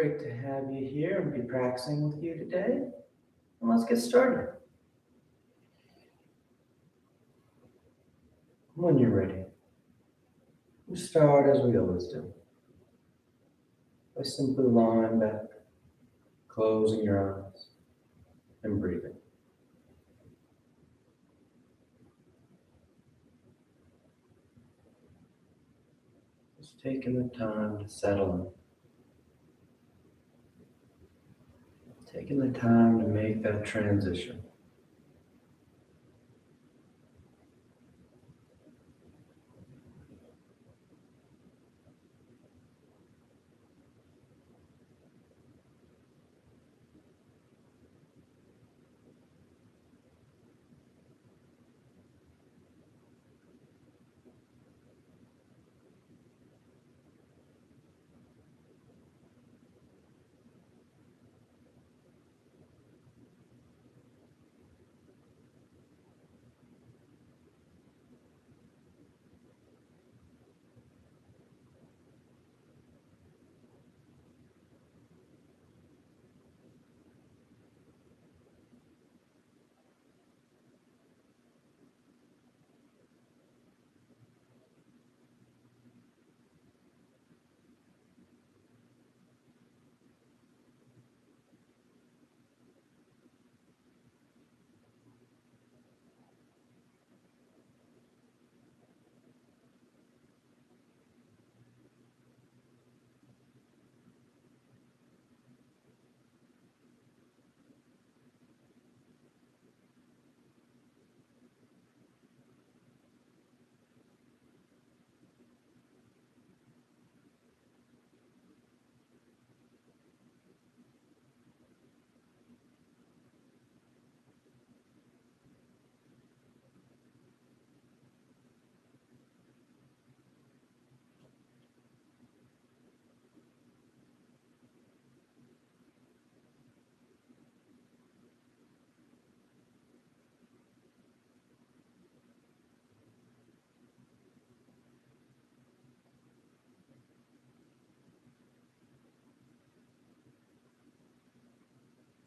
Great to have you here and be practicing with you today. And let's get started. When you're ready, we start as we always do, by simply lying back, closing your eyes, and breathing. Just taking the time to settle in. Taking the time to make that transition.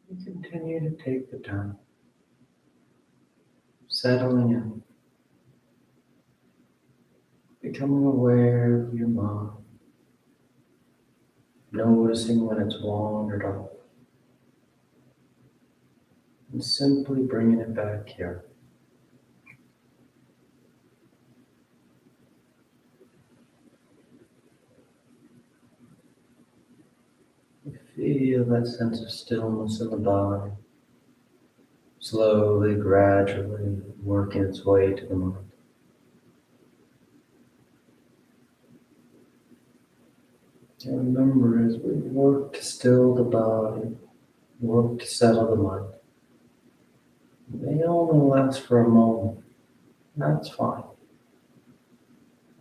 You continue to take the time, settling in, becoming aware of your mind, noticing when it's wandered off, and simply bringing it back here. You feel that sense of stillness in the body, slowly, gradually working its way to the mind. And remember, as we work to still the body, work to settle the mind, it may only last for a moment. That's fine.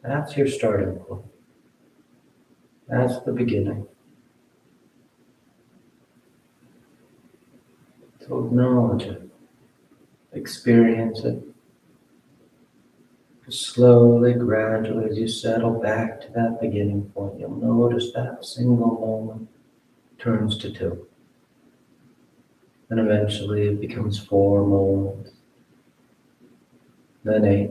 That's your starting point. That's the beginning. So acknowledge it, experience it. Just slowly, gradually, as you settle back to that beginning point, you'll notice that single moment turns to two. And eventually it becomes 4 moments, then 8.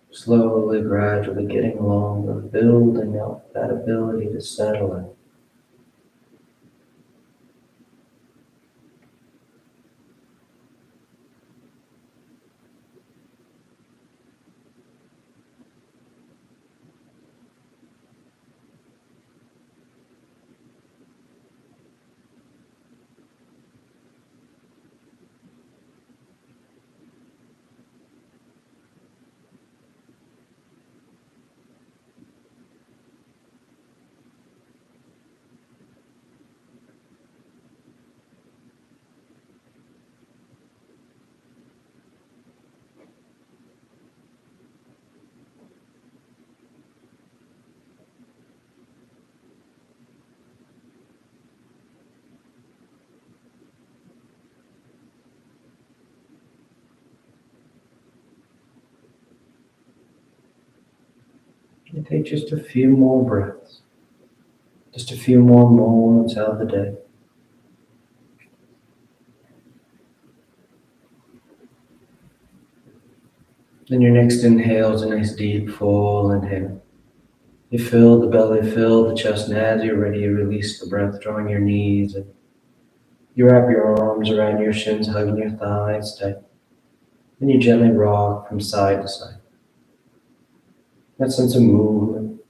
Slowly, gradually getting longer, building up that ability to settle in. You take just a few more breaths, just Just a few more moments out of the day. Then your next inhale is a nice deep full inhale. You fill the belly, fill the chest, and as you're ready, you release the breath, drawing your knees in. You wrap your arms around your shins, hugging your thighs tight. Then you gently rock from side to side. That sense of movement,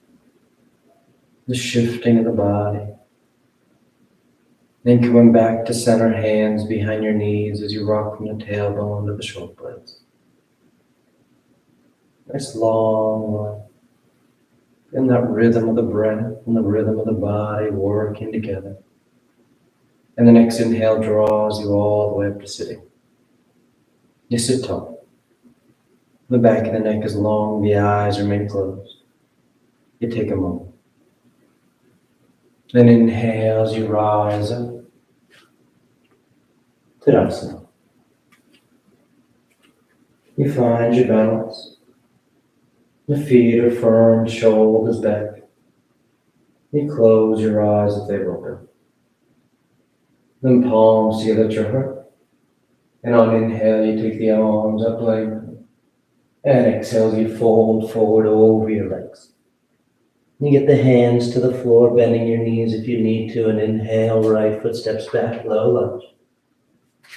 the shifting of the body. Then coming back to center, hands behind your knees as you rock from the tailbone to the shoulder blades. Nice long line. In that rhythm of the breath and the rhythm of the body working together. And the next inhale draws you all the way up to sitting. You sit tall. The back of the neck is long, the eyes remain closed. You take a moment. Then inhale as you rise up. Tadasana. You find your balance. The feet are firm, shoulders back. You close your eyes if they're open. Then palms together at your heart. And on inhale, you take the arms up length. And exhale, you fold forward over your legs. You get the hands to the floor, bending your knees if you need to. And inhale, right foot steps back, low lunge.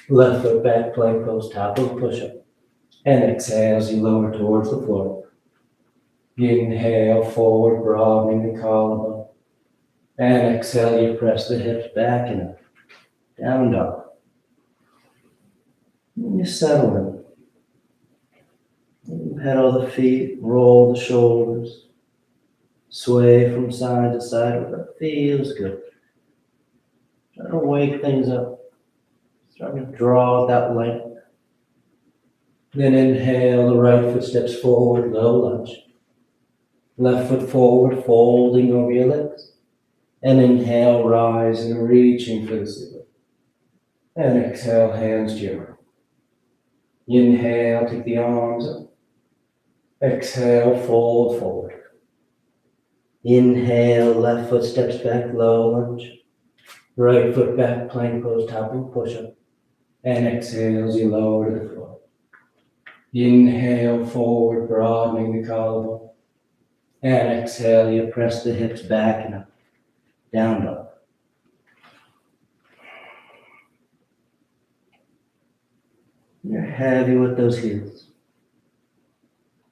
Left foot back, plank pose, top of push-up. And exhale as you lower towards the floor. Inhale, forward, broadening the collarbone. And exhale, you press the hips back and up. Down dog. And you settle in. You pedal the feet, roll the shoulders. Sway from side to side, whatever feels good. Try to wake things up. Start to draw that length. Then inhale, the right foot steps forward, low lunge. Left foot forward, folding over your legs. And inhale, rising, reaching for the ceiling. And exhale, hands to your heart. Inhale, take the arms up. Exhale, fold forward. Inhale, left foot steps back, low lunge. Right foot back, plank pose, top of push-up. And exhale as you lower to the floor. Inhale, forward, broadening the collarbone. And exhale, you press the hips back and up. Down dog. You're heavy with those heels.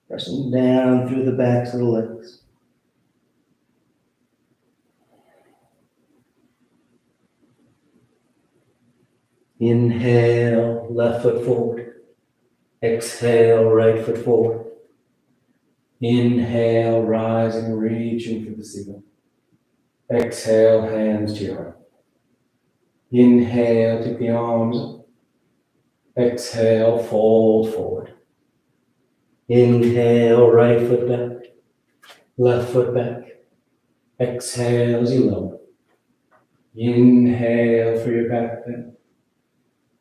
Pressing down through the backs of the legs. Inhale, left foot forward. Exhale, right foot forward. Inhale, rising, reaching for the ceiling. Exhale, hands to your heart. Inhale, take the arms up. Exhale, fold forward. Inhale, right foot back. Left foot back. Exhale as you lower. Inhale for your back bend.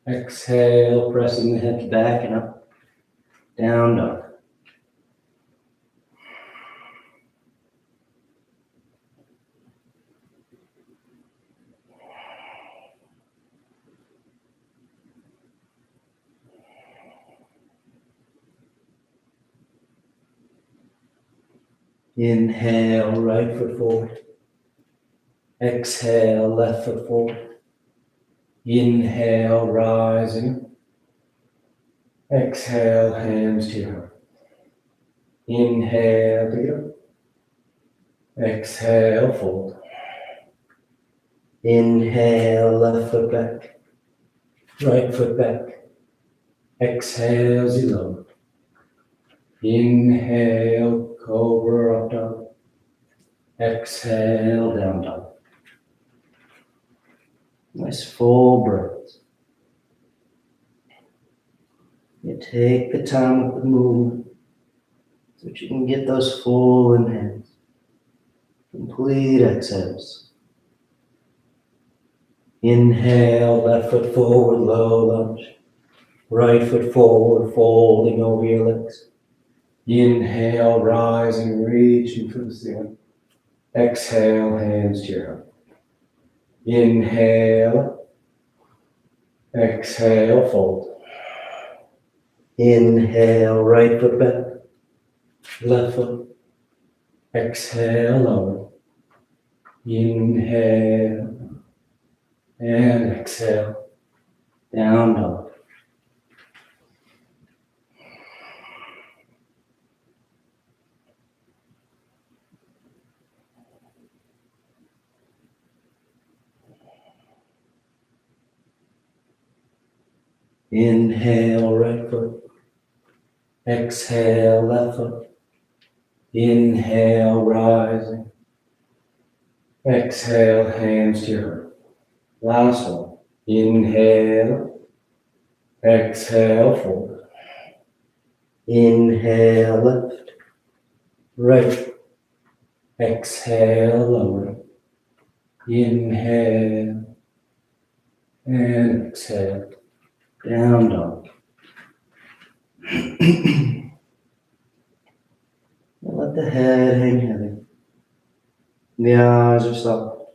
Exhale, pressing the hips back and up. Down dog. Inhale, right foot forward. Exhale, left foot forward. Inhale, rising. Exhale, hands to your heart. Inhale, take it up. Exhale, fold. Inhale, left foot back. Right foot back. Exhale as you lower. Inhale, cobra up dog. Exhale, down dog. Nice full breaths. You take the time with the movement so that you can get those full inhales. Complete exhales. Inhale, left foot forward, low lunge. Right foot forward, folding over your legs. Inhale, rising, reaching for the ceiling. Exhale, hands to your heart. Inhale. Exhale, fold. Inhale, right foot back. Left foot. Exhale, lower. Inhale. And exhale. Down dog. Inhale, right foot. Exhale, left foot. Inhale, rising. Exhale, hands to your heart. Last one. Inhale. Exhale, forward. Inhale, left. Right. Exhale, lower. Inhale. And exhale. Down dog. Let the head hang heavy. The eyes are soft.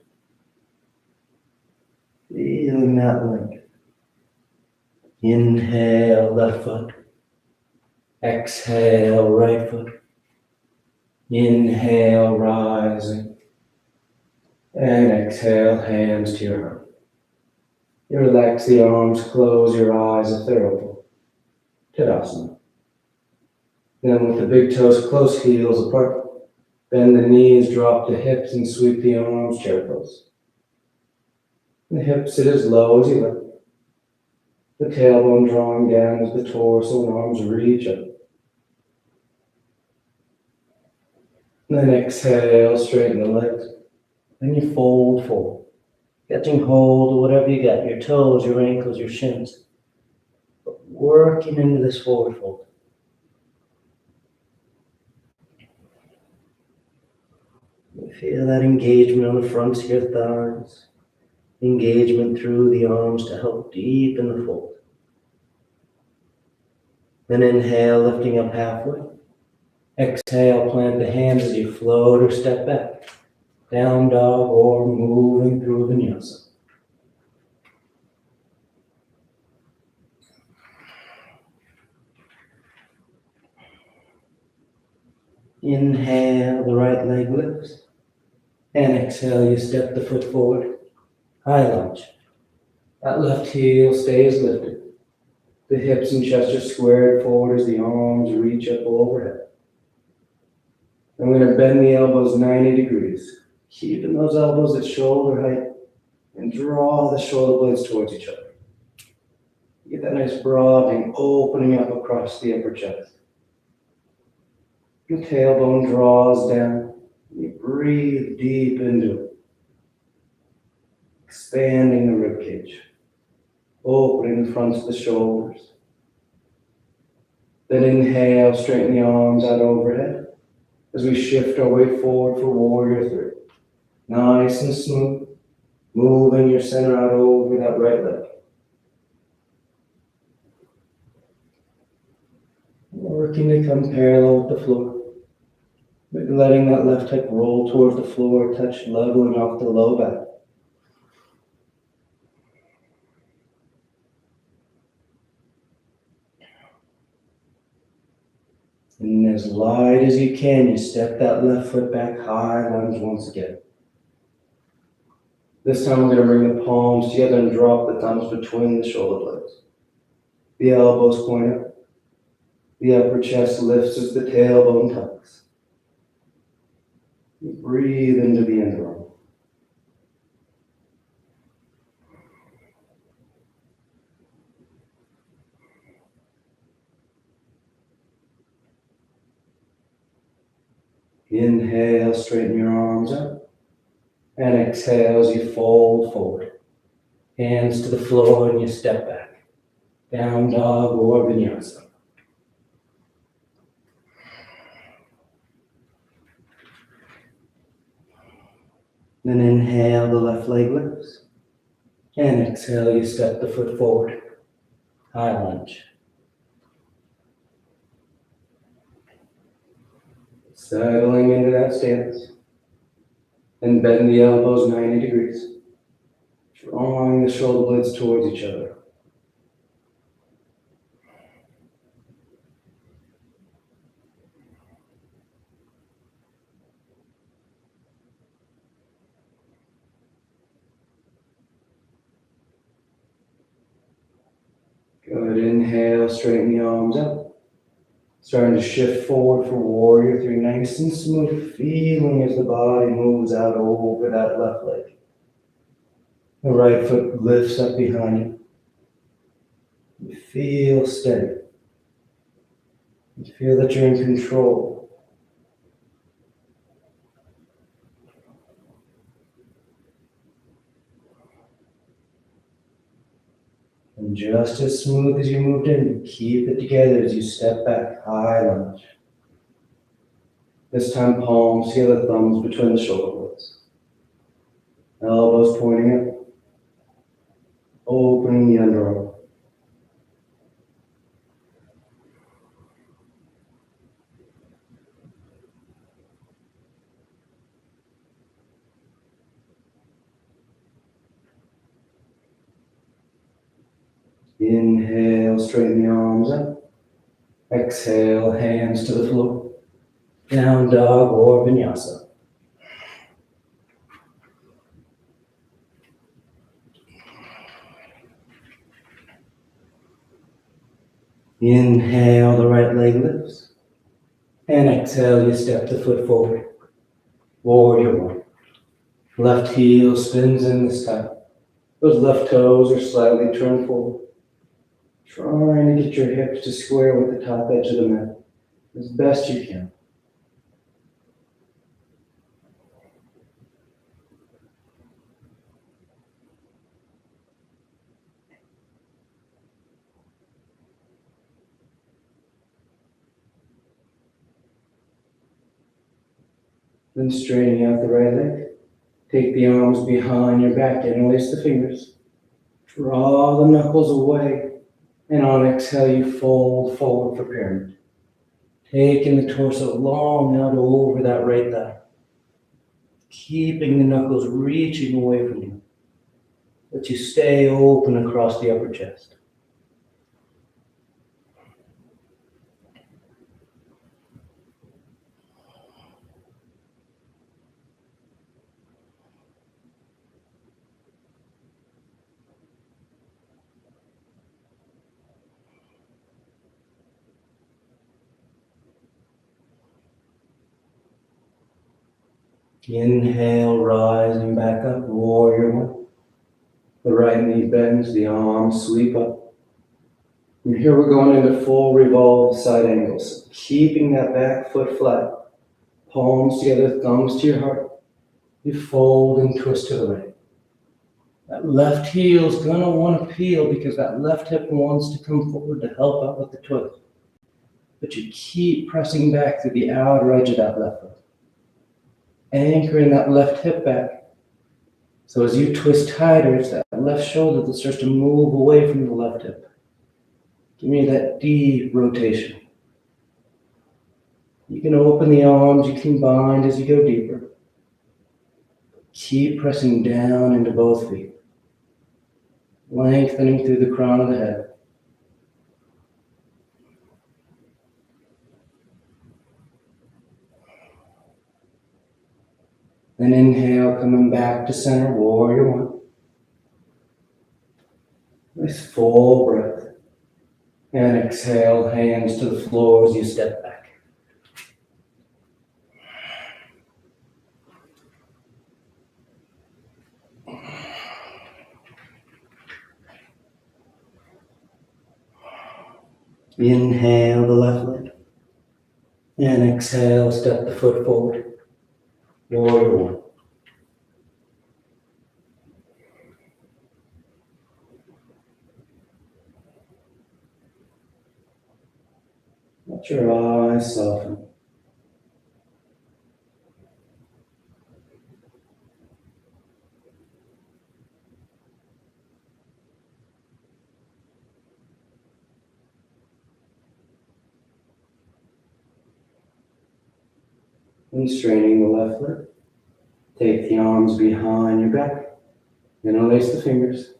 Feeling that length. Inhale, left foot. Exhale, right foot. Inhale, rising. And exhale, hands to your heart. You relax the arms, close your eyes if they're open. Tadasana. Then with the big toes close, heels apart. Bend the knees, drop the hips, and sweep the arms, chair pose. And the hips sit as low as you like. The tailbone drawing down as the torso and arms reach up. And then exhale, straighten the legs. Then you fold forward. Catching hold of whatever you got, your toes, your ankles, your shins. But working into this forward fold. You feel that engagement on the fronts of your thighs. Engagement through the arms to help deepen the fold. Then inhale, lifting up halfway. Exhale, plant the hands as you float or step back. Down dog or moving through vinyasa. Inhale, the right leg lifts. And exhale, you step the foot forward. High lunge. That left heel stays lifted. The hips and chest are squared forward as the arms reach up overhead. I'm going to bend the elbows 90 degrees, keeping those elbows at shoulder height, and draw the shoulder blades towards each other. Get that nice broadening, opening up across the upper chest. The tailbone draws down. You breathe deep into it, expanding the rib cage, opening the fronts of the shoulders. Then inhale, straighten the arms out overhead as we shift our way forward for warrior three. Nice and smooth, moving your center out over that right leg. Working to come parallel with the floor. Letting that left hip roll towards the floor, touch leveling off the low back. And as light as you can, you step that left foot back, high lunge once again. This time we're going to bring the palms together and drop the thumbs between the shoulder blades. The elbows point up. The upper chest lifts as the tailbone tucks. You breathe into the underarm. Inhale, straighten your arms up. And exhale as you fold forward. Hands to the floor and you step back. Down dog or vinyasa. Then inhale, the left leg lifts. And exhale, you step the foot forward. High lunge. Settling into that stance. And bend the elbows 90 degrees. drawing the shoulder blades towards each other. Good, inhale, straighten the arms up. Starting to shift forward for warrior three, nice and smooth, feeling as the body moves out over that left leg. The right foot lifts up behind you. You feel steady. You feel that you're in control. And just as smooth as you moved in, keep it together as you step back, high lunge. This time, palms together, thumbs between the shoulder blades. Elbows pointing up, opening the underarm. Inhale, straighten the arms up. Exhale, hands to the floor. Down dog or vinyasa. Inhale, the right leg lifts. And exhale, you step the foot forward. Warrior one. Left heel spins in the sky. Those left toes are slightly turned forward. Trying to get your hips to square with the top edge of the mat as best you can. Then straightening out the right leg. Take the arms behind your back, interlace the fingers. Draw the knuckles away. And on exhale, you fold forward for pyramid. Taking the torso long out over that right thigh. Keeping the knuckles reaching away from you. But you stay open across the upper chest. Inhale, rising back up, warrior one. The right knee bends, the arms sweep up. And here we're going into full revolve side angles. Keeping that back foot flat. Palms together, thumbs to your heart. You fold and twist to the right. That left heel's gonna want to peel because that left hip wants to come forward to help out with the twist. But you keep pressing back through the outer edge of that left foot. Anchoring that left hip back. So as you twist tighter, it's that left shoulder that starts to move away from the left hip. Give me that deep rotation. You can open the arms, you can bind as you go deeper. Keep pressing down into both feet. Lengthening through the crown of the head. Then inhale, coming back to center, warrior one. Nice full breath. And exhale, hands to the floor as you step back. Inhale the left leg. And exhale, step the foot forward. Warrior one. Let your eyes soften. And straightening the left leg. Take the arms behind your back. Interlace the fingers.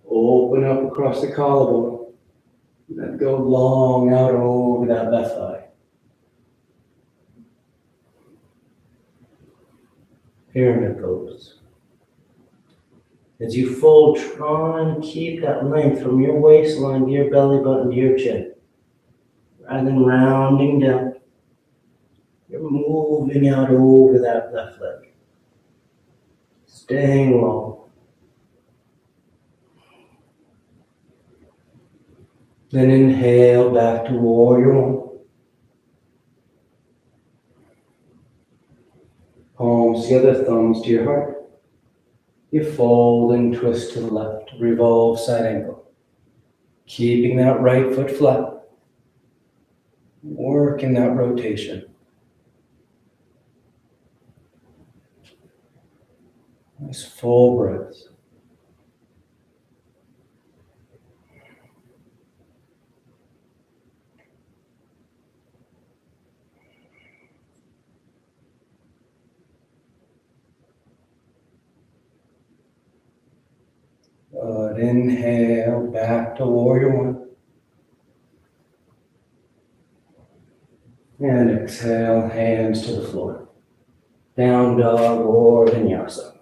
Open up across the collarbone. Then go long out over that left thigh. Pyramid pose. As you fold, try and keep that length from your waistline to your belly button to your chin. Rather than rounding down, you're moving out over that left leg. Staying long. Then inhale back to warrior one. Palms together, thumbs to your heart. You fold and twist to the left, revolve side ankle. Keeping that right foot flat. Working that rotation. Nice full breaths. Good. Inhale back to warrior one. And exhale, hands to the floor. Down dog or vinyasa.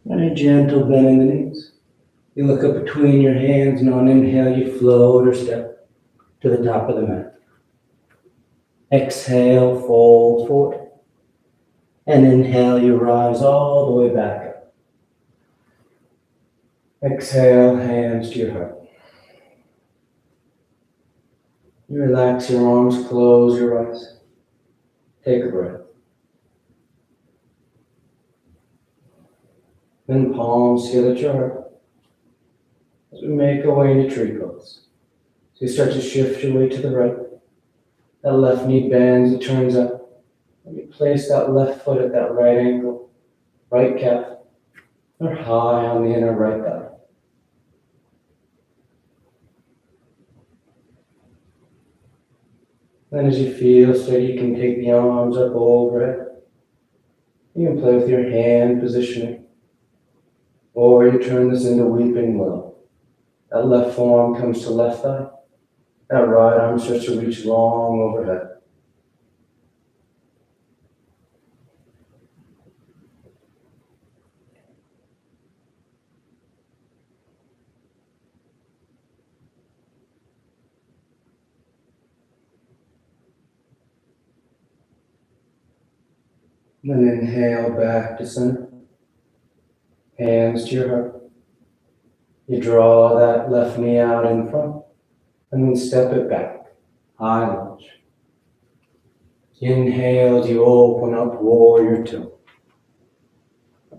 And a gentle bend in the knees. You look up between your hands, and on inhale, you float or step to the top of the mat. Exhale, fold forward. And inhale, you rise all the way back up. Exhale, hands to your heart. You relax your arms, close your eyes. Take a breath. Then palms together to your heart. As we make our way into tree pose. So you start to shift your weight to the right. That left knee bends, it turns up. And you place that left foot at that right ankle, right calf, or high on the inner right thigh. Then as you feel steady, you can take the arms up overhead. You can play with your hand positioning. Or you turn this into weeping willow. That left forearm comes to left thigh. That right arm starts to reach long overhead. Then inhale back to center. Hands to your heart. You draw that left knee out in front and then step it back. High lunge. Inhale as you open up warrior two.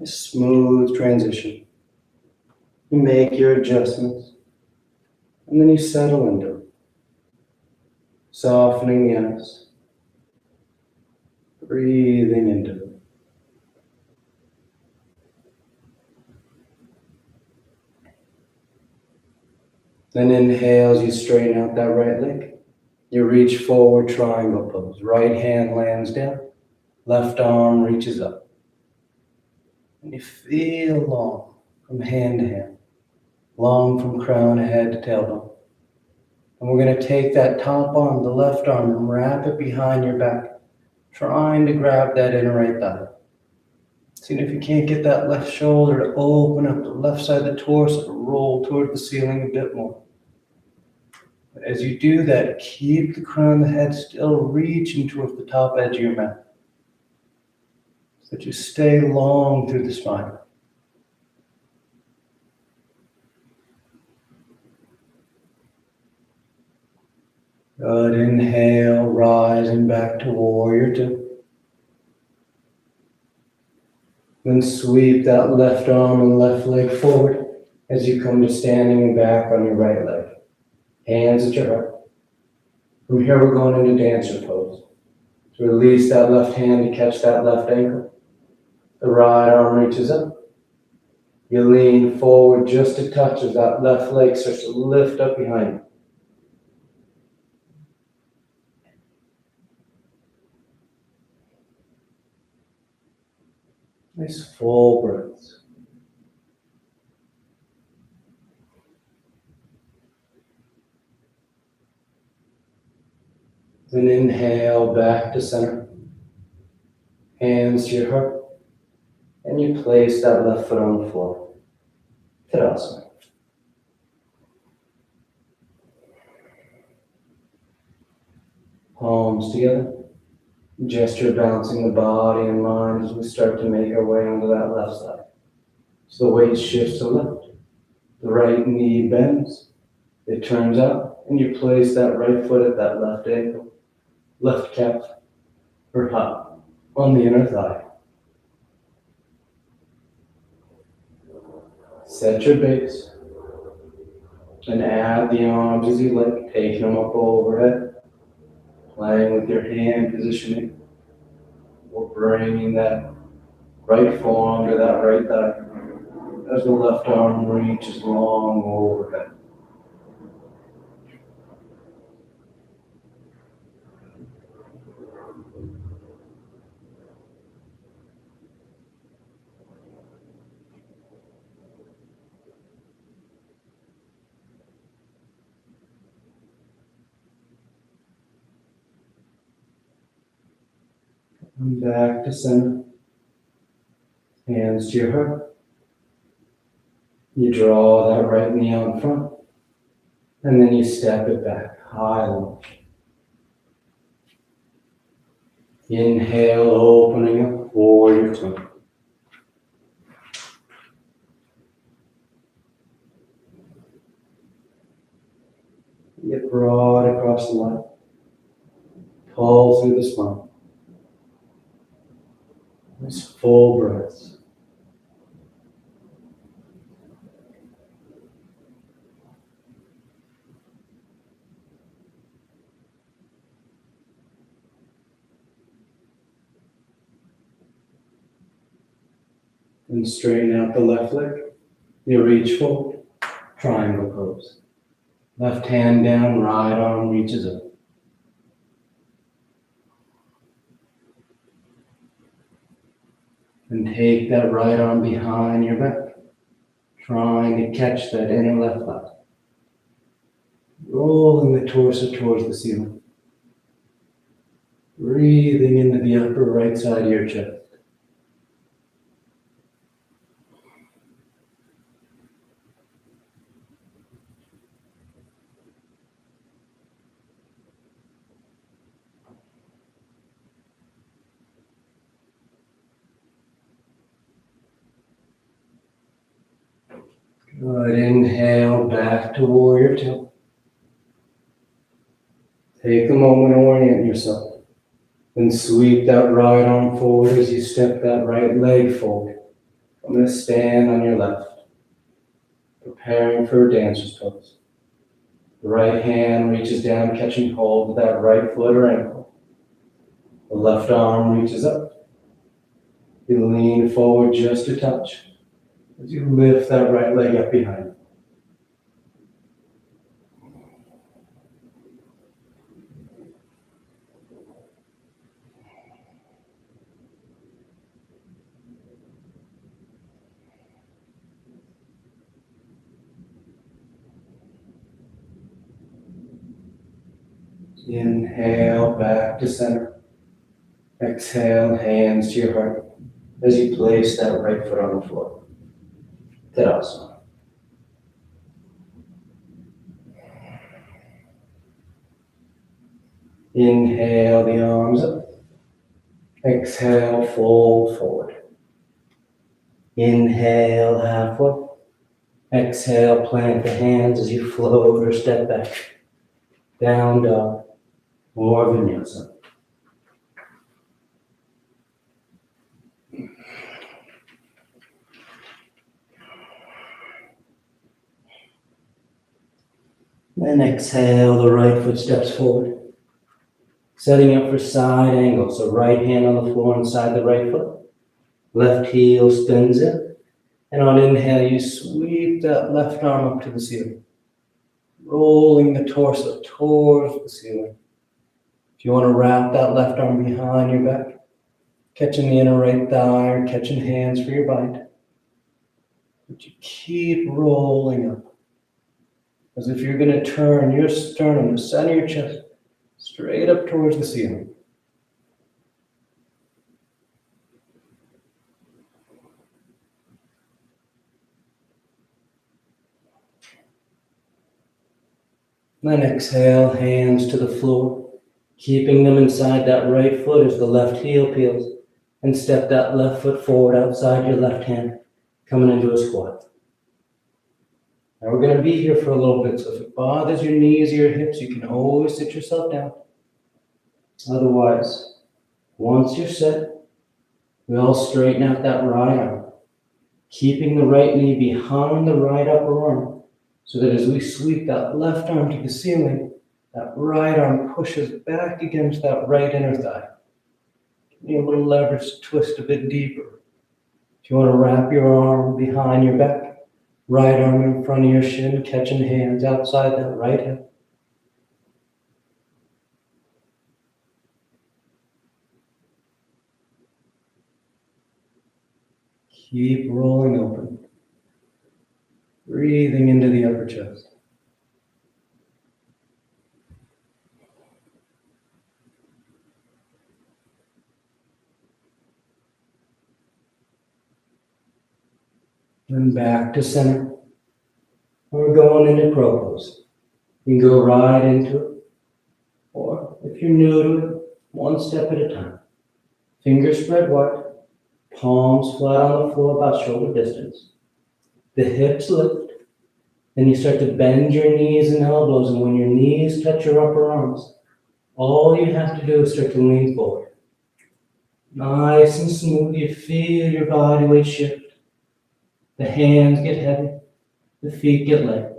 A smooth transition. You make your adjustments and then you settle into it. Softening the eyes. Breathing into it. Then inhale as you straighten out that right leg. You reach forward, triangle pose. Right hand lands down. Left arm reaches up. And you feel long from hand to hand. Long from crown of head to tailbone. And we're going to take that top arm, the left arm, and wrap it behind your back. Trying to grab that inner right thigh. See if you can't get that left shoulder to open up the left side of the torso to roll toward the ceiling a bit more. But as you do that, keep the crown of the head still reaching towards the top edge of your mat. So that you stay long through the spine. Good. Inhale, rising back to warrior two. Then sweep that left arm and left leg forward as you come to standing back on your right leg. Hands at your heart. From here we're going into dancer pose. So release that left hand to catch that left ankle. The right arm reaches up. You lean forward just a touch as that left leg starts to lift up behind you. Nice full breaths. Then inhale back to center. Hands to your heart. And you place that left foot on the floor. Tadasana. Palms together. Gesture balancing the body and mind as we start to make our way onto that left side. So the weight shifts to left. The right knee bends. It turns out, and you place that right foot at that left ankle, left calf, or hop on the inner thigh. Set your base. And add the arms as you like, taking them up overhead, playing with your hand positioning, or bringing that right forearm to that right thigh as the left arm reaches long overhead. And back to center. Hands to your heart. You draw that right knee on front. And then you step it back, high lunge. Inhale, opening up, warrior two. Get broad across the line. Pull through the spine. Nice full breaths. And straighten out the left leg. You reach forward, triangle pose. Left hand down, right arm reaches up. And take that right arm behind your back, trying to catch that inner left thigh. Rolling the torso towards the ceiling. Breathing into the upper right side of your chest. Good. Inhale back to warrior two. Take a moment to orient yourself. Then sweep that right arm forward as you step that right leg forward. I'm going to stand on your left, preparing for a dancer's pose. The right hand reaches down, catching hold of that right foot or ankle. The left arm reaches up. You lean forward just a touch as you lift that right leg up behind you. Inhale back to center. Exhale, hands to your heart as you place that right foot on the floor. Tadasana. Inhale the arms up. Exhale, fold forward. Inhale, halfway. Exhale, plant the hands as you float or step back. Down dog or vinyasa. Then exhale, the right foot steps forward. Setting up for side angle. So right hand on the floor inside the right foot. Left heel spins in. And on inhale, you sweep that left arm up to the ceiling, rolling the torso towards the ceiling. If you want to wrap that left arm behind your back, catching the inner right thigh or catching hands for your bind. But you keep rolling up, as if you're going to turn your sternum, the center of your chest, straight up towards the ceiling. Then exhale, hands to the floor, keeping them inside that right foot as the left heel peels, and step that left foot forward outside your left hand, coming into a squat. Now we're going to be here for a little bit, so if it bothers your knees or your hips, you can always sit yourself down. Otherwise, once you're set, we'll straighten out that right arm, keeping the right knee behind the right upper arm, so that as we sweep that left arm to the ceiling, that right arm pushes back against that right inner thigh. Give me a little leverage to twist a bit deeper. If you want to wrap your arm behind your back, right arm in front of your shin, catching hands outside that right hip. Keep rolling open. Breathing into the upper chest. Then back to center. We're going into crow pose. You can go right into it. Or if you're new to it, one step at a time. Fingers spread wide. Palms flat on the floor about shoulder distance. The hips lift. Then you start to bend your knees and elbows, and when your knees touch your upper arms, all you have to do is start to lean forward. Nice and smooth, you feel your body weight shift. The hands get heavy, the feet get light.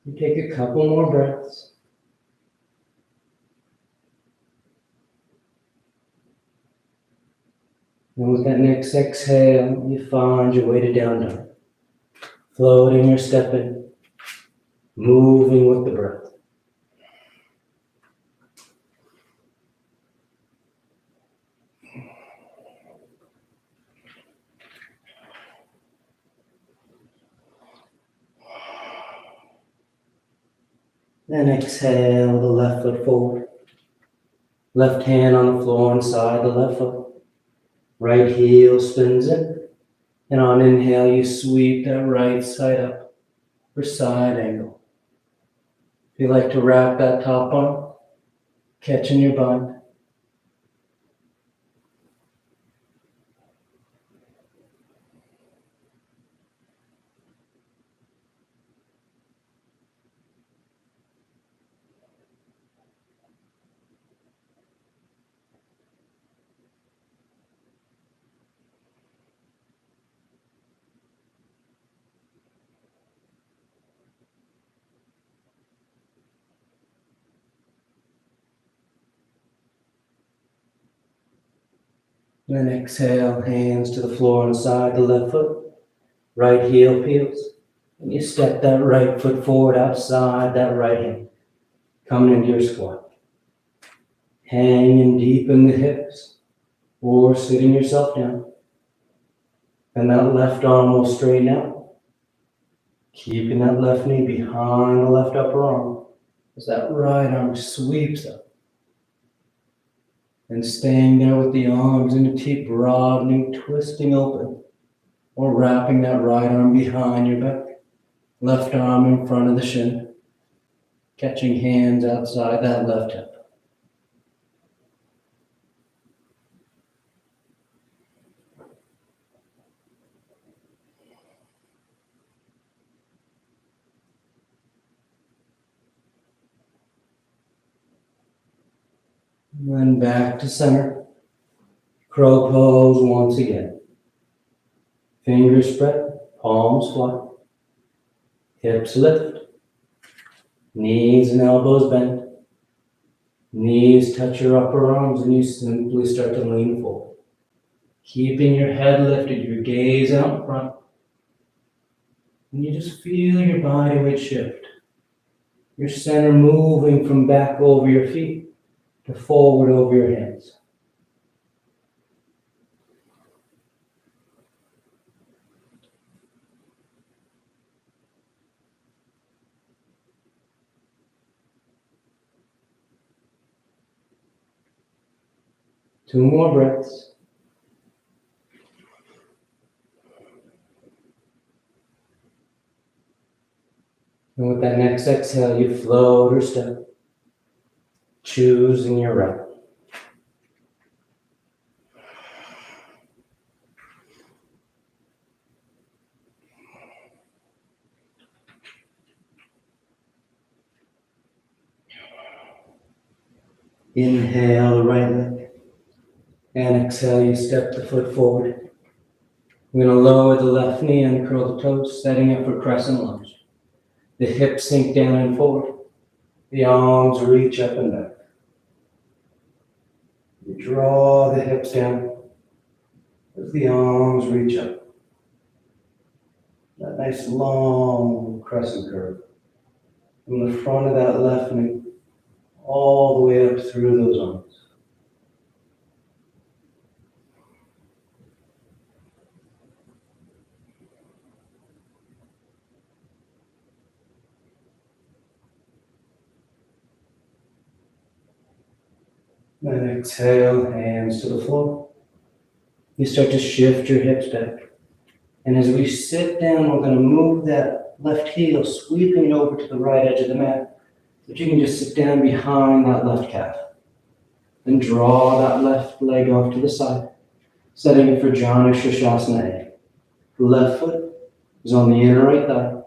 You take a couple more breaths. And with that next exhale, you find your way to down dog. Floating or stepping, moving with the breath. Then exhale the left foot forward. Left hand on the floor inside the left foot. Right heel spins in. And on inhale, you sweep that right side up for side angle. If you like to wrap that top arm, catching your bind. Then exhale, hands to the floor inside the left foot. Right heel peels. And you step that right foot forward outside that right hand. Coming into your squat. Hanging deep in the hips. Or sitting yourself down. And that left arm will straighten out. Keeping that left knee behind the left upper arm. As that right arm sweeps up. And staying there with the arms in the teeth, broadening, twisting open, or wrapping that right arm behind your back, left arm in front of the shin, catching hands outside that left hip. And then back to center. Crow pose once again. Fingers spread, palms flat. Hips lift. Knees and elbows bend. Knees touch your upper arms and you simply start to lean forward. Keeping your head lifted, your gaze out front. And you just feel your body weight shift. Your center moving from back over your feet to forward over your hands. Two more breaths. And with that next exhale, you float or step, choosing your right. Inhale the right leg, and exhale, you step the foot forward. We're going to lower the left knee and curl the toes, setting up for crescent lunge. The hips sink down and forward. The arms reach up and back. You draw the hips down as the arms reach up. That nice long crescent curve from the front of that left knee all the way up through those arms. Then exhale, hands to the floor. You start to shift your hips back. And as we sit down, we're going to move that left heel, sweeping it over to the right edge of the mat. So you can just sit down behind that left calf. Then draw that left leg off to the side, setting it for Janu Shirshasana A. The left foot is on the inner right thigh.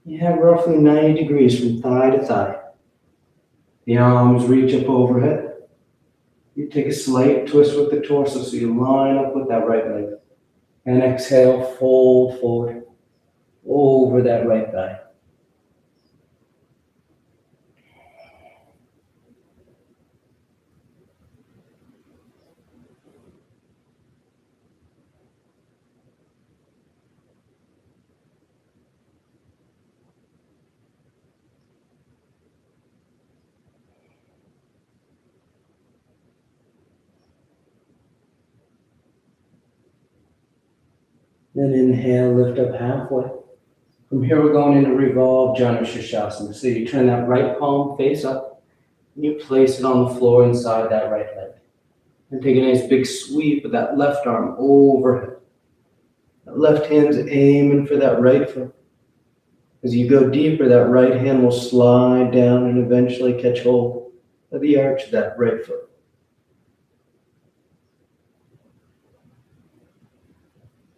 You have roughly 90 degrees from thigh to thigh. The arms reach up overhead. You take a slight twist with the torso so you line up with that right leg. And exhale, fold forward over that right thigh. Then inhale, lift up halfway. From here, we're going into Revolve Janu Shirshasana. So you turn that right palm face up, and you place it on the floor inside that right leg. And take a nice big sweep of that left arm overhead. That left hand's aiming for that right foot. As you go deeper, that right hand will slide down and eventually catch hold of the arch of that right foot.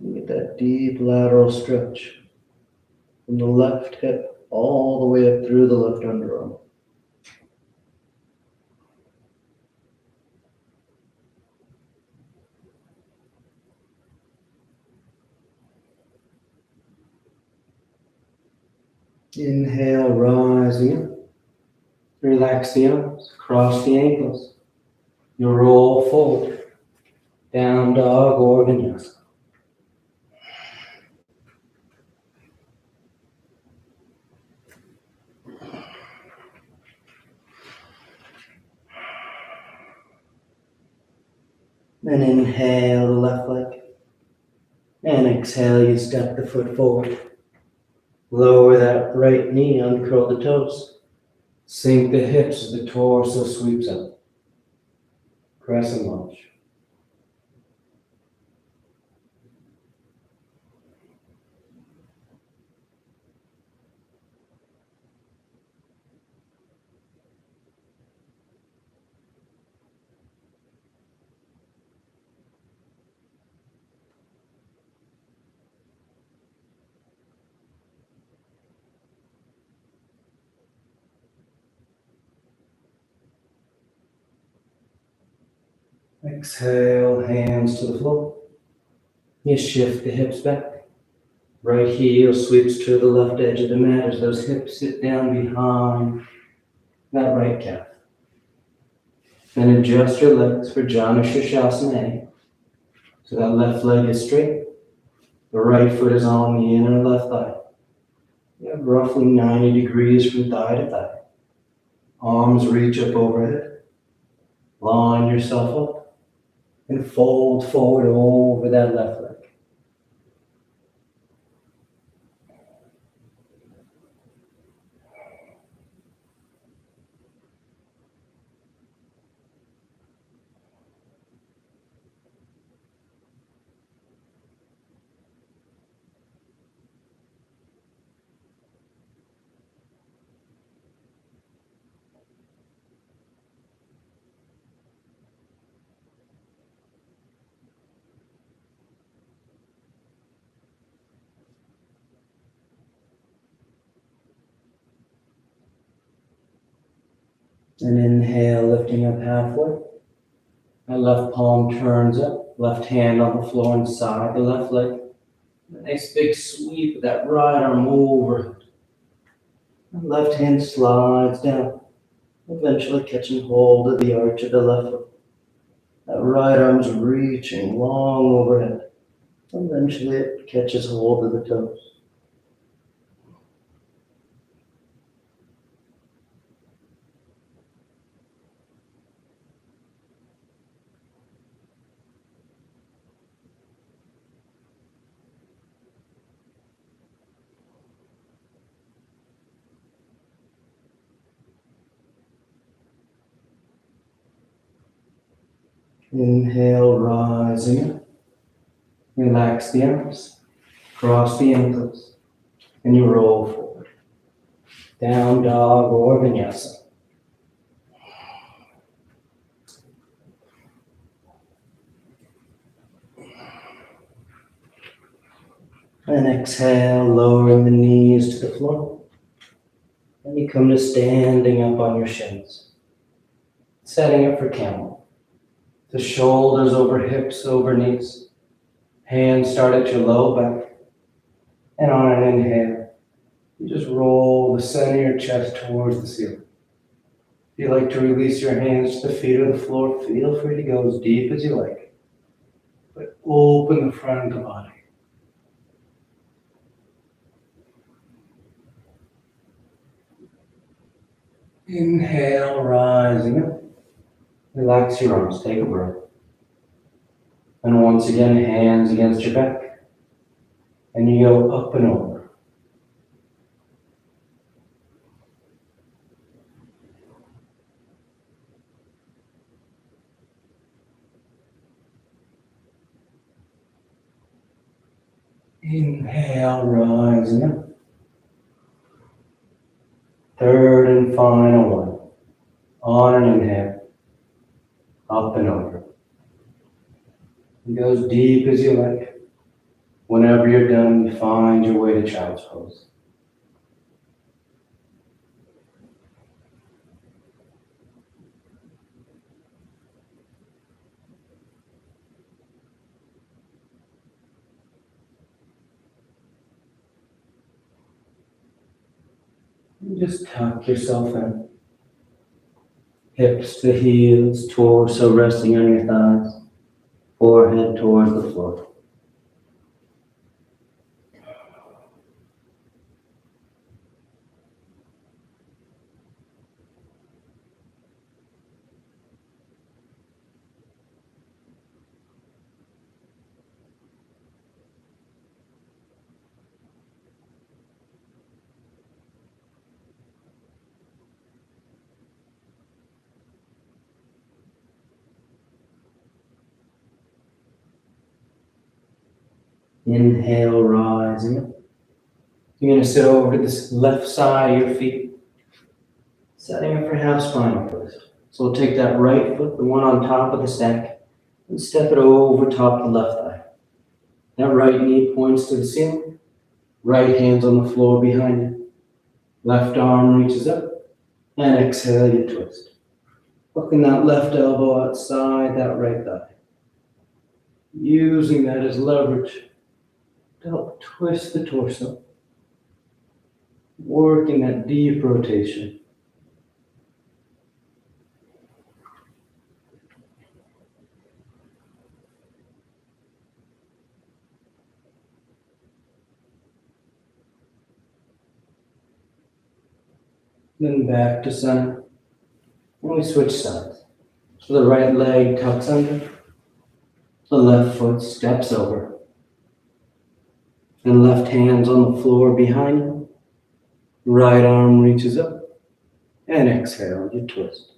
You get that deep lateral stretch from the left hip all the way up through the left underarm. Inhale, rising up. Relax the arms, cross the ankles. You roll forward. Down dog or vinyasa. Then inhale the left leg. And exhale, you step the foot forward. Lower that right knee, uncurl the toes. Sink the hips as the torso sweeps up. Crescent lunge. Exhale, hands to the floor. You shift the hips back. Right heel sweeps to the left edge of the mat as those hips sit down behind that right calf. Then adjust your legs for Janu Shirshasana. So that left leg is straight. The right foot is on the inner left thigh. You have roughly 90 degrees from thigh to thigh. Arms reach up overhead. Line yourself up and fold forward over that left leg. And inhale, lifting up halfway. That left palm turns up, left hand on the floor inside the left leg. A nice big sweep of that right arm over. The left hand slides down, eventually catching hold of the arch of the left foot. That right arm's reaching long overhead. Eventually it catches hold of the toes. Inhale, rising up. Relax the arms, cross the ankles, and you roll forward. Down dog or vinyasa. And exhale, lowering the knees to the floor. And you come to standing up on your shins. Setting up for camel. The shoulders over hips, over knees. Hands start at your low back. And on an inhale, you just roll the center of your chest towards the ceiling. If you like to release your hands to the feet of the floor, feel free to go as deep as you like. But open the front of the body. Inhale, rising up. Relax your arms, take a breath. And once again, hands against your back. And you go up and over. Inhale, rising up. Third and final one. On an inhale. Up and over. And go as deep as you like. Whenever you're done, find your way to child's pose. And just tuck yourself in. Hips to heels, torso resting on your thighs, forehead towards the floor. Inhale, rising up. You're going to sit over to this left side of your feet, setting up for half spinal twist. So we'll take that right foot, the one on top of the stack, and step it over top the left thigh. That right knee points to the ceiling, right hand's on the floor behind you. Left arm reaches up, and exhale, you twist. Hooking that left elbow outside that right thigh. Using that as leverage. to help twist the torso, working that deep rotation. Then back to center. And we switch sides. So the right leg tucks under, the left foot steps over, and left hand's on the floor behind you. Right arm reaches up, and exhale, you twist.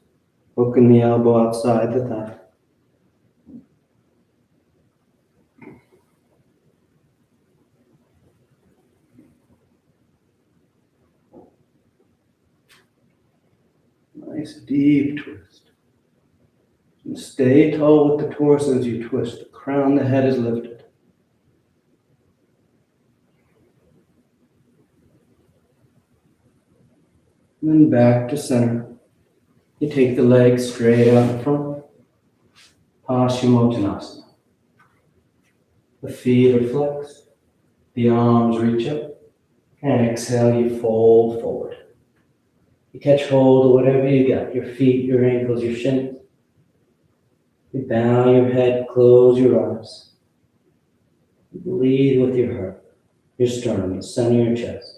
Hooking the elbow outside the thigh. Nice deep twist. And stay tall with the torso as you twist. The crown, the head is lifted. And then back to center. You take the legs straight out in front. Paschimottanasana. The feet are flexed. The arms reach up. And exhale, you fold forward. You catch hold of whatever you got. Your feet, your ankles, your shins. You bow your head, close your eyes. Lead with your heart, your sternum, the center of your chest.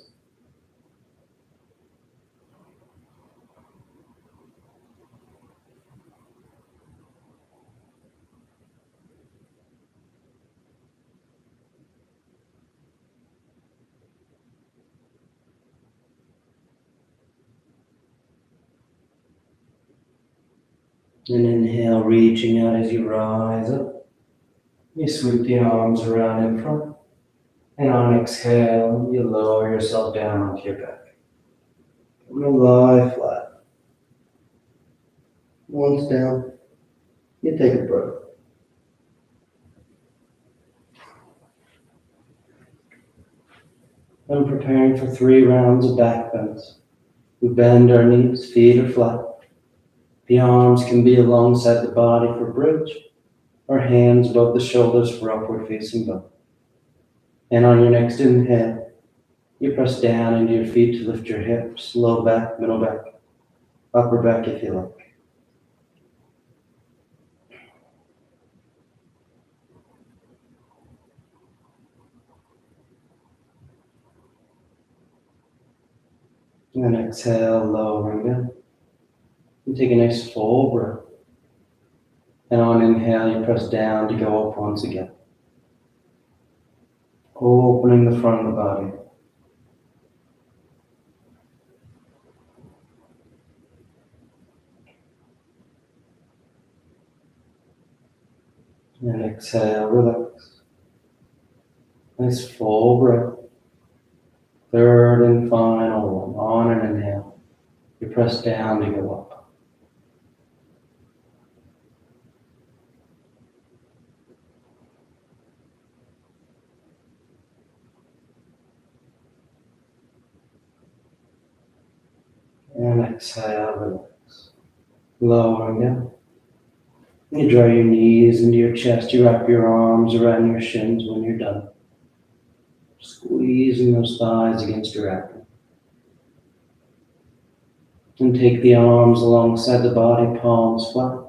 And inhale, reaching out as you rise up. You sweep the arms around in front. And on exhale, you lower yourself down onto your back. Come to lie flat. Once down, you take a breath. I'm preparing for 3 rounds of back bends. We bend our knees, feet are flat. The arms can be alongside the body for bridge, or hands above the shoulders for upward facing dog. And on your next inhale, you press down into your feet to lift your hips, low back, middle back, upper back if you like. And then exhale, lowering down. And take a nice full breath. And on inhale, you press down to go up once again. Opening the front of the body. And exhale, relax. Nice full breath. Third and final one. On an inhale, you press down to go up. And exhale, relax. Lowering down. You draw your knees into your chest. You wrap your arms around your shins when you're done. Squeezing those thighs against your abdomen. And take the arms alongside the body, palms flat.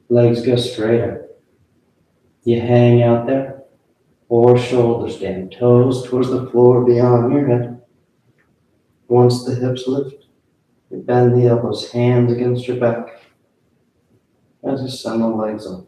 Legs go straight up. You hang out there, or shoulders down, toes towards the floor beyond your head. Once the hips lift, you bend the elbows, hands against your back as you send the legs up.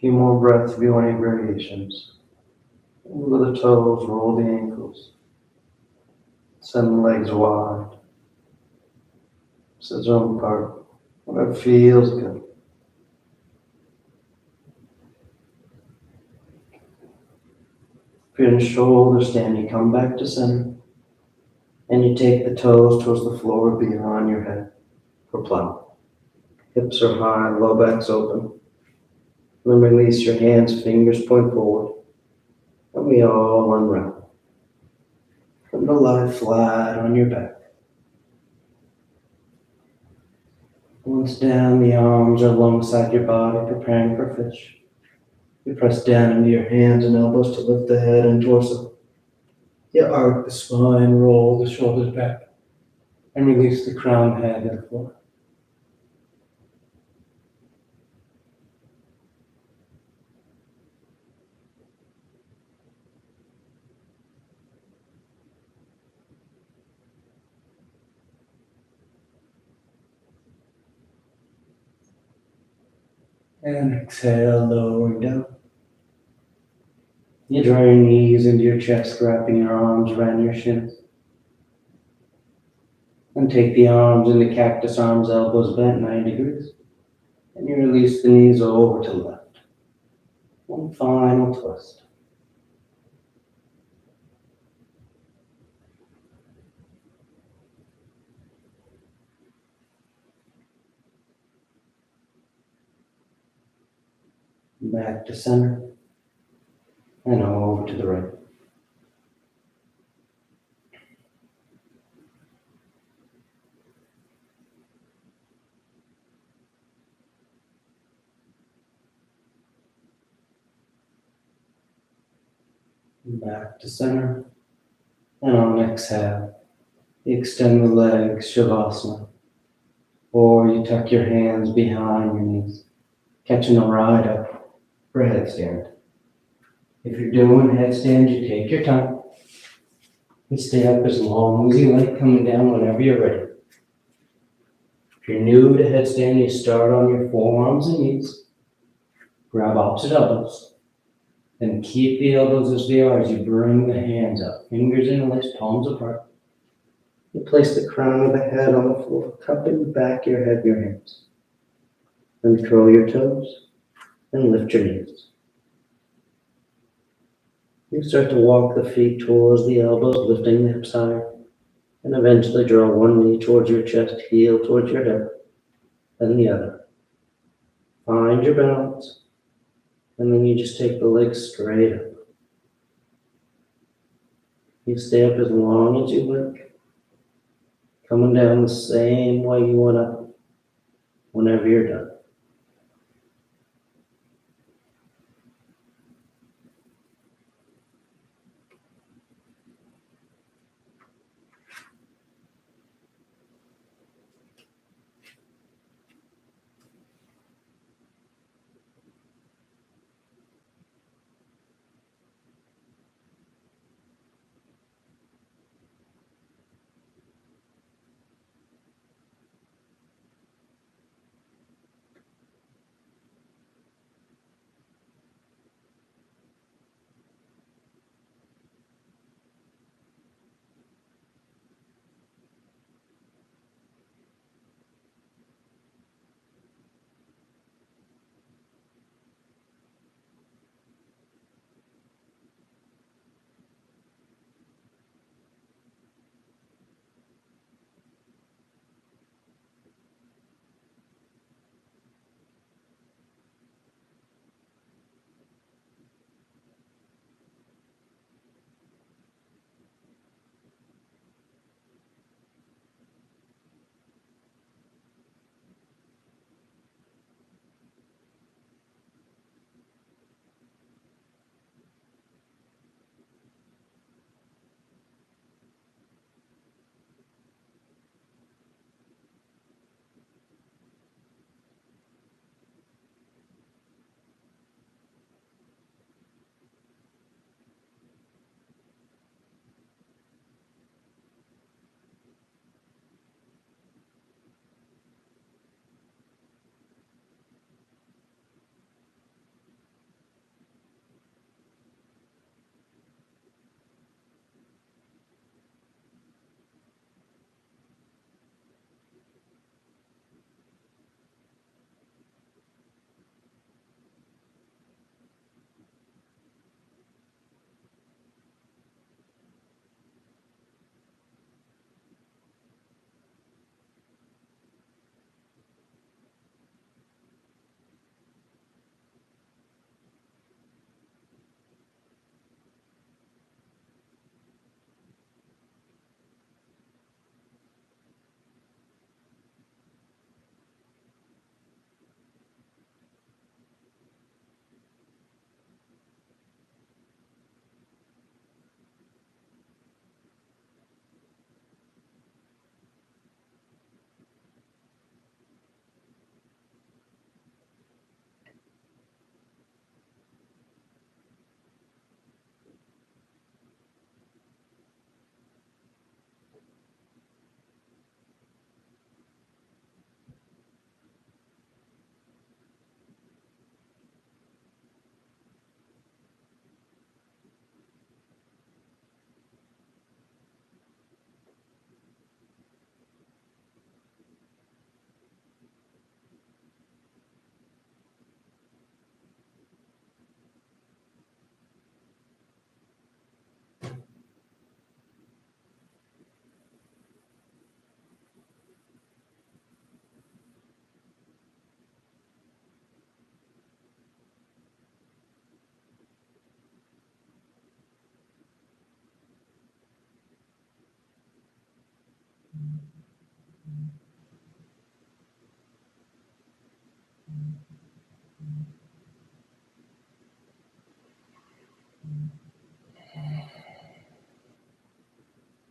few more breaths, if you want any variations. Over the toes, roll the ankles. Send the legs wide. Sit them apart. Whatever feels good. If you're in shoulder stand, you come back to center. And you take the toes towards the floor beyond your head for plow. Hips are high, low back's open. Then release your hands, fingers point forward. And we all unwrap. Come to lie flat on your back. Once down, the arms are alongside your body, preparing for fish. You press down into your hands and elbows to lift the head and torso. You arc the spine, roll the shoulders back, and release the crown head to the floor. And exhale, lowering down. You draw your knees into your chest, wrapping your arms around your shins. And take the arms into cactus arms, elbows bent 90 degrees. And you release the knees over to the left. One final twist. Back to center. And over to the right. Back to center. And on exhale, you extend the legs, Shavasana. Or you tuck your hands behind your knees, catching a ride up for a headstand. If you're doing headstand, you take your time. You stay up as long as you like, coming down whenever you're ready. If you're new to headstand, you start on your forearms and knees. Grab opposite elbows. Then keep the elbows as they are as you bring the hands up. Fingers interlaced, palms apart. You place the crown of the head on the floor, cupping the back of your head in your hands. Then curl your toes and lift your knees. You start to walk the feet towards the elbows, lifting the hips higher. And eventually draw one knee towards your chest, heel towards your hip, then the other. Find your balance. And then you just take the legs straight up. You stay up as long as you like. Coming down the same way you went up whenever you're done.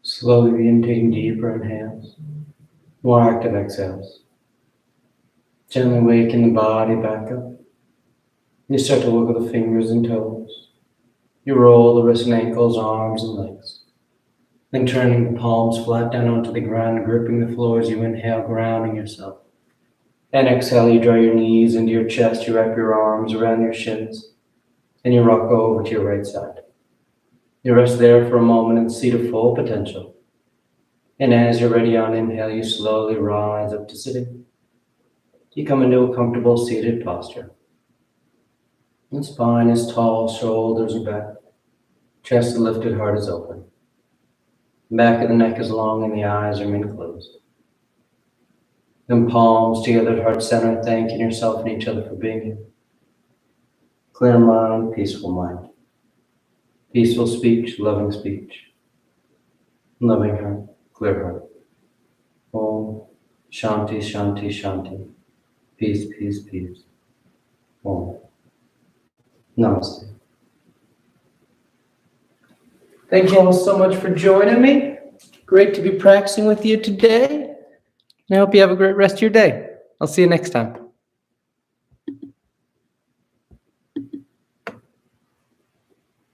Slowly begin taking deeper inhales, more active exhales. Gently waking the body back up. You start to wiggle the fingers and toes. You roll the wrists and ankles, arms and legs. Then turning the palms flat down onto the ground, gripping the floor as you inhale, grounding yourself. And exhale, you draw your knees into your chest, you wrap your arms around your shins, and you rock over to your right side. You rest there for a moment and see to full potential. And as you're ready on inhale, you slowly rise up to sitting. You come into a comfortable seated posture. The spine is tall, shoulders are back, chest is lifted, heart is open. Back of the neck is long and the eyes remain closed. Then palms together at heart center, thanking yourself and each other for being here. Clear mind, peaceful mind. Peaceful speech, loving speech. Loving heart, clear heart. Om Shanti, Shanti, Shanti. Peace, peace, peace. Om. Namaste. Thank you all so much for joining me. Great to be practicing with you today. I hope you have a great rest of your day. I'll see you next time.